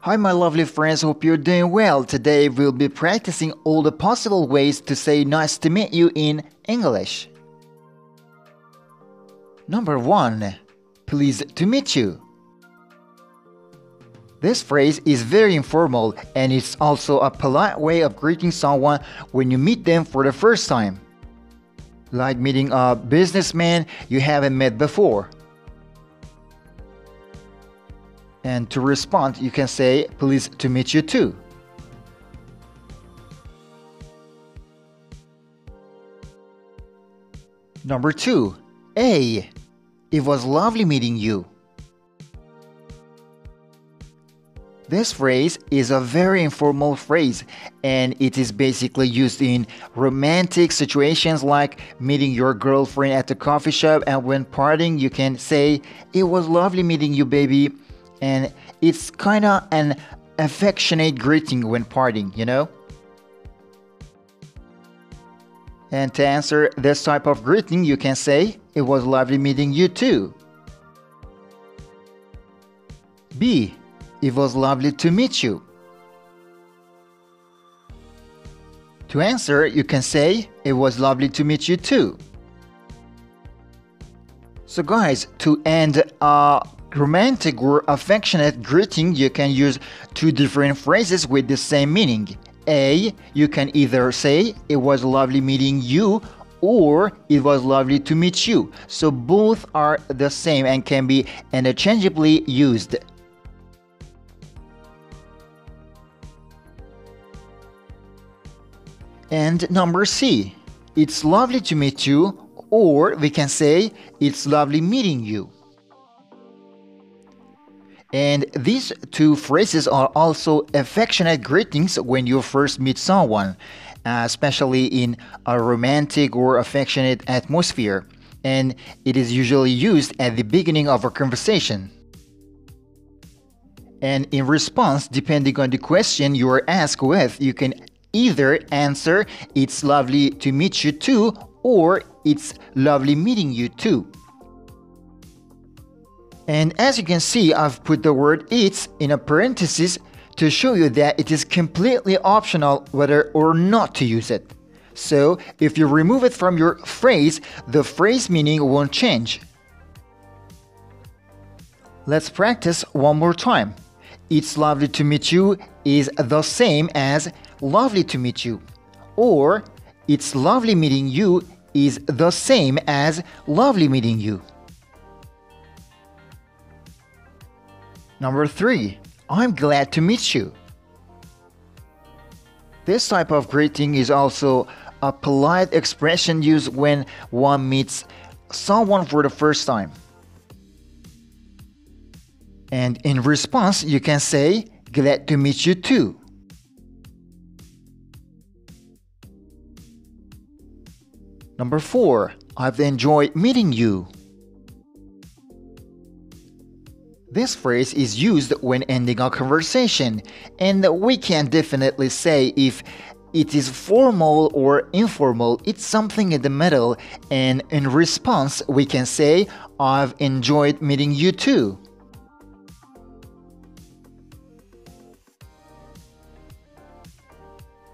Hi my lovely friends, hope you're doing well. Today we'll be practicing all the possible ways to say nice to meet you in English. Number 1. Pleased to meet you. This phrase is very informal and it's also a polite way of greeting someone when you meet them for the first time. Like meeting a businessman you haven't met before. And to respond, you can say, pleased to meet you too. Number 2. Hey, it was lovely meeting you. This phrase is a very informal phrase and it is basically used in romantic situations like meeting your girlfriend at the coffee shop, and when parting you can say, it was lovely meeting you, baby. And it's kinda an affectionate greeting when parting, you know? And to answer this type of greeting, you can say, it was lovely meeting you too. B. It was lovely to meet you. To answer, you can say, it was lovely to meet you too. So guys, to end a romantic or affectionate greeting, you can use two different phrases with the same meaning. A, you can either say, it was lovely meeting you, or it was lovely to meet you. So both are the same and can be interchangeably used. And number C, it's lovely to meet you, or we can say, it's lovely meeting you. And these two phrases are also affectionate greetings when you first meet someone, especially in a romantic or affectionate atmosphere, and it is usually used at the beginning of a conversation. And in response, depending on the question you are asked with, you can either answer, it's lovely to meet you too, or it's lovely meeting you too. And as you can see, I've put the word it's in a parenthesis to show you that it is completely optional whether or not to use it. So if you remove it from your phrase, the phrase meaning won't change. Let's practice one more time. It's lovely to meet you is the same as lovely to meet you. Or it's lovely meeting you is the same as lovely meeting you. Number 3. I'm glad to meet you. This type of greeting is also a polite expression used when one meets someone for the first time. And in response, you can say, glad to meet you too. Number 4. I've enjoyed meeting you. This phrase is used when ending a conversation, and we can definitely say if it is formal or informal, it's something in the middle, and in response we can say, I've enjoyed meeting you too.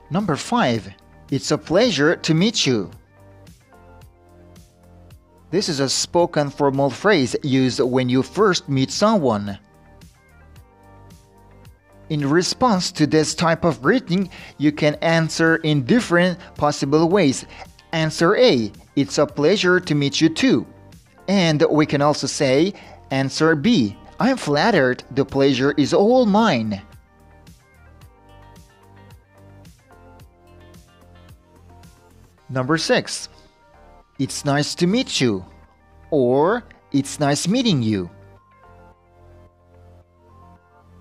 Number 5. It's a pleasure to meet you. This is a spoken formal phrase used when you first meet someone. In response to this type of greeting, you can answer in different possible ways. Answer A, it's a pleasure to meet you too. And we can also say, answer B, I'm flattered, the pleasure is all mine. Number 6. It's nice to meet you, or it's nice meeting you.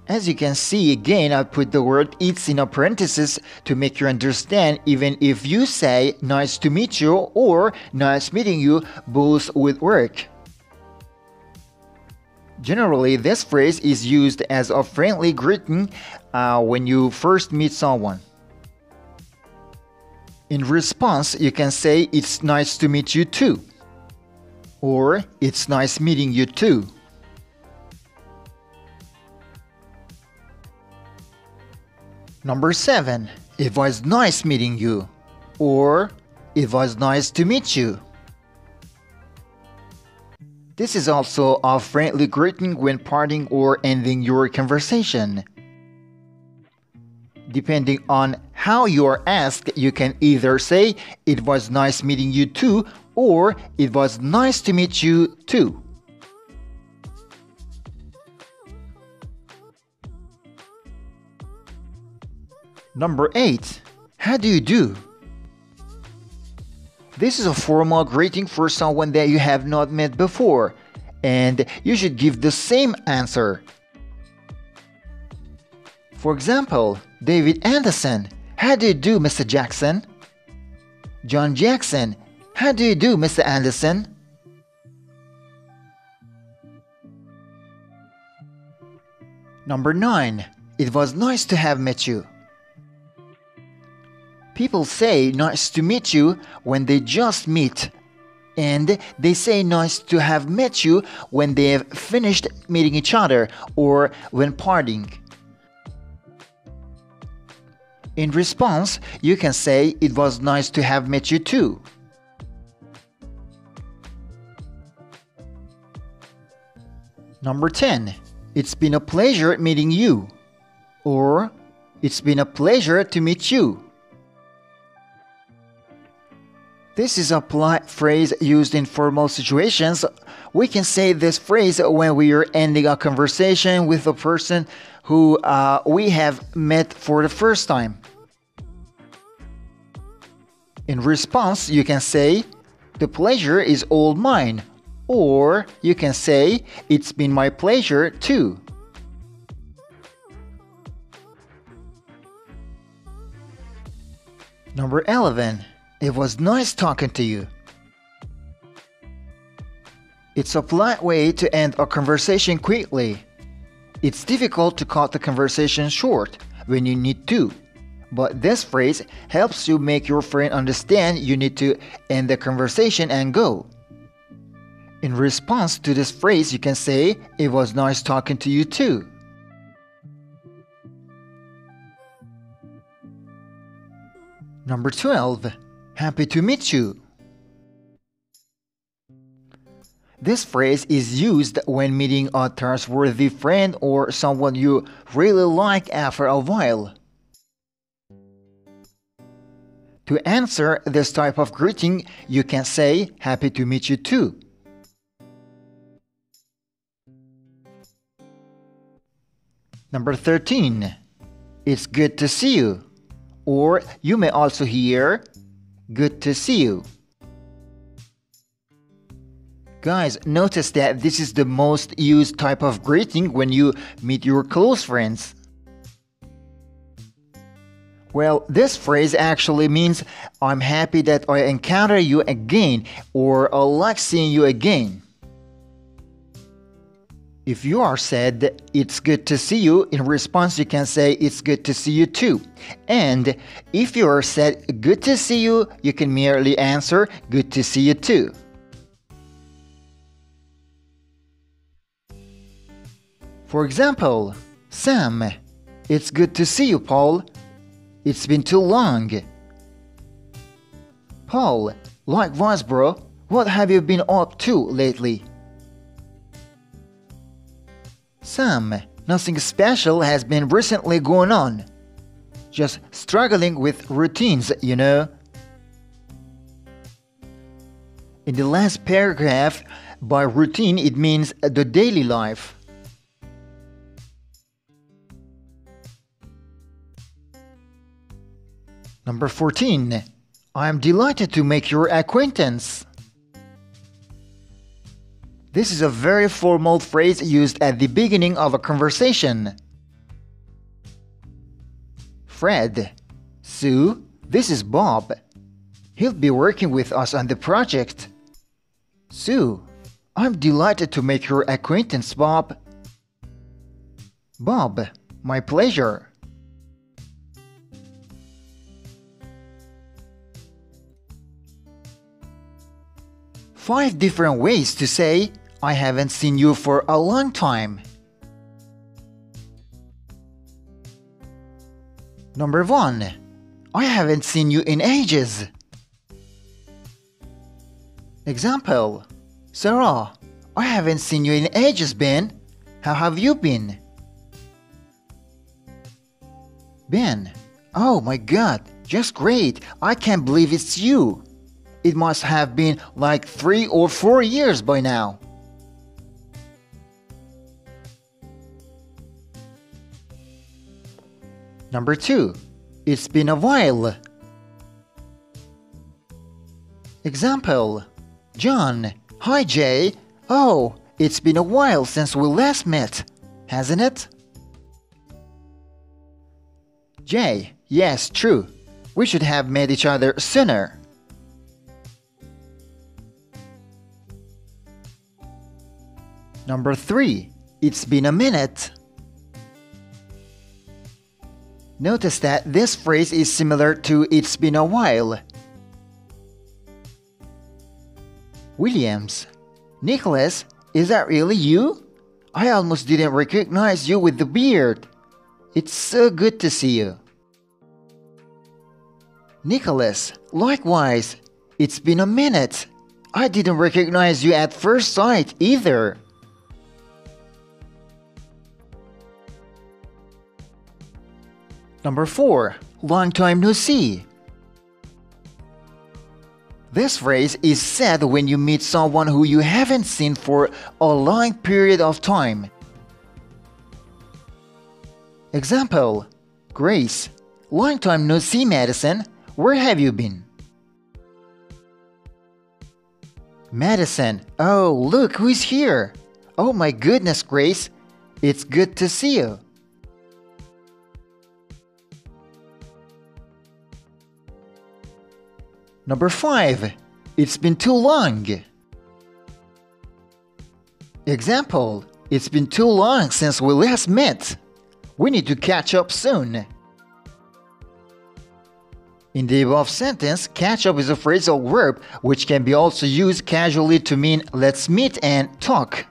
As you can see, again, I put the word it's in a parenthesis to make you understand even if you say nice to meet you or nice meeting you, both would work. Generally, this phrase is used as a friendly greeting when you first meet someone. In response, you can say, "It's nice to meet you too," or "It's nice meeting you too." Number 7. It was nice meeting you, or "It was nice to meet you." This is also a friendly greeting when parting or ending your conversation. Depending on how you are asked, you can either say, "It was nice meeting you too," or "It was nice to meet you too." Number 8. How do you do? This is a formal greeting for someone that you have not met before, and you should give the same answer. For example, David Anderson, "How do you do, Mr. Jackson?" John Jackson, "How do you do, Mr. Anderson?" Number 9. It was nice to have met you. People say "nice to meet you" when they just meet, and they say "nice to have met you" when they have finished meeting each other or when parting. In response, you can say, "It was nice to have met you too." Number 10. It's been a pleasure meeting you, or "It's been a pleasure to meet you." This is a polite phrase used in formal situations. We can say this phrase when we are ending a conversation with a person who we have met for the first time. In response, you can say, "The pleasure is all mine," or you can say, "It's been my pleasure too." Number 11. It was nice talking to you. It's a polite way to end a conversation quickly. It's difficult to cut the conversation short when you need to, but this phrase helps you make your friend understand you need to end the conversation and go. In response to this phrase, you can say, "It was nice talking to you too." Number 12. Happy to meet you. This phrase is used when meeting a trustworthy friend or someone you really like after a while. To answer this type of greeting, you can say, "Happy to meet you too." Number 13. It's good to see you. Or you may also hear, "Good to see you." Guys, notice that this is the most used type of greeting when you meet your close friends. Well, this phrase actually means, "I'm happy that I encounter you again," or "I like seeing you again." If you are said, "It's good to see you," in response you can say, "It's good to see you too." And if you are said, "Good to see you," you can merely answer, "Good to see you too." For example, Sam, "It's good to see you, Paul. It's been too long." Paul, "Likewise, bro. What have you been up to lately?" Sam, "Nothing special has been recently going on. Just struggling with routines, you know." In the last paragraph, by routine it means the daily life. Number 14. I am delighted to make your acquaintance. This is a very formal phrase used at the beginning of a conversation. Fred, Sue, this is Bob. He'll be working with us on the project. Sue, I'm delighted to make your acquaintance, Bob. Bob, my pleasure. 5 different ways to say, I haven't seen you for a long time. Number 1. I haven't seen you in ages. Example: Sarah, I haven't seen you in ages, Ben. How have you been? Ben: oh my god, just great. I can't believe it's you. It must have been like 3 or 4 years by now. Number 2. It's been a while. Example: John, hi Jay. Oh, it's been a while since we last met, hasn't it? Jay: yes, true. We should have met each other sooner. Number 3. It's been a minute. Notice that this phrase is similar to it's been a while. Williams: Nicholas, is that really you? I almost didn't recognize you with the beard. It's so good to see you. Nicholas: likewise. It's been a minute. I didn't recognize you at first sight either. Number 4. Long time no see. This phrase is said when you meet someone who you haven't seen for a long period of time. Example: Grace, long time no see, Madison. Where have you been? Madison: oh, look who's here. Oh my goodness, Grace. It's good to see you. Number 5. It's been too long. Example: it's been too long since we last met. We need to catch up soon. In the above sentence, catch up is a phrasal verb which can be also used casually to mean let's meet and talk.